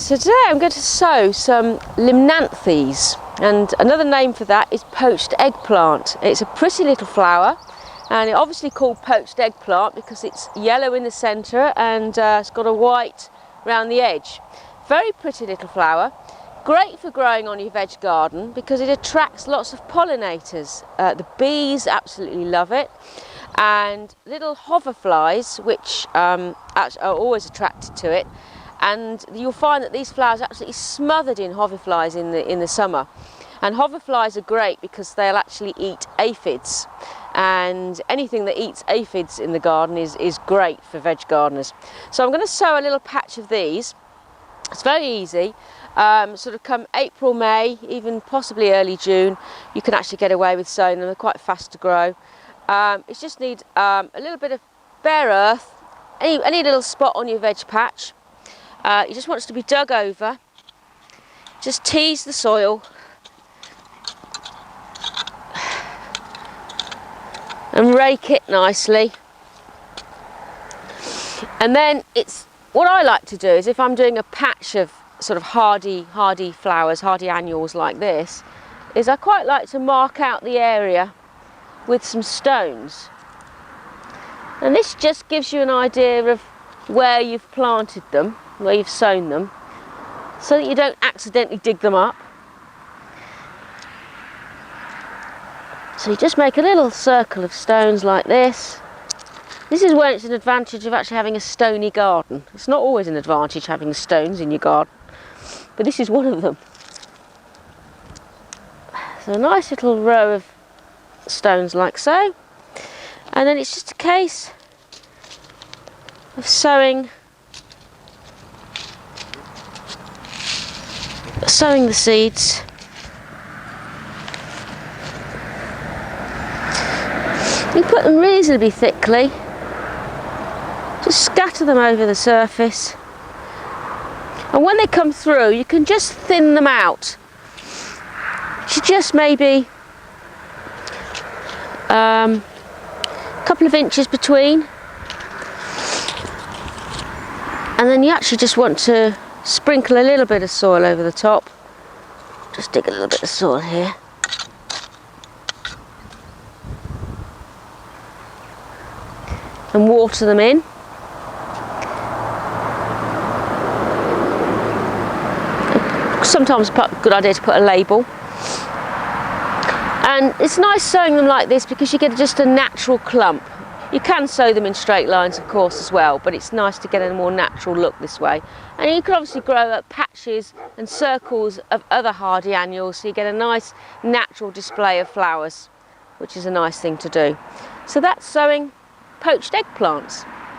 So today I'm going to sow some Limnanthes, and another name for that is poached eggplant. It's a pretty little flower, and it's obviously called poached eggplant because it's yellow in the centre and it's got a white round the edge. Very pretty little flower, great for growing on your veg garden because it attracts lots of pollinators. The bees absolutely love it, and little hoverflies, which are always attracted to it. And you'll find that these flowers are absolutely smothered in hoverflies in the summer. And hoverflies are great because they'll actually eat aphids. And anything that eats aphids in the garden is great for veg gardeners. So I'm going to sow a little patch of these. It's very easy. Sort of come April, May, even possibly early June, you can actually get away with sowing them. They're quite fast to grow. It just need a little bit of bare earth, any little spot on your veg patch. You just want it to be dug over. Just tease the soil and rake it nicely. And then what I like to do is, if I'm doing a patch of sort of hardy flowers, hardy annuals like this, is I quite like to mark out the area with some stones. And this just gives you an idea of where you've planted them, where you've sown them, so that you don't accidentally dig them up. So you just make a little circle of stones like this. This is when it's an advantage of actually having a stony garden. It's not always an advantage having stones in your garden, but this is one of them. So a nice little row of stones like so, and then it's just a case of sowing the seeds. You put them reasonably thickly, just scatter them over the surface, and when they come through you can just thin them out. Just maybe a couple of inches between, and then you actually just want to sprinkle a little bit of soil over the top. Just dig a little bit of soil here. And water them in. Sometimes a good idea to put a label. And it's nice sowing them like this because you get just a natural clump. You can sow them in straight lines, of course, as well, but it's nice to get a more natural look this way. And you can obviously grow up patches and circles of other hardy annuals, so you get a nice natural display of flowers, which is a nice thing to do. So that's sowing poached eggplants.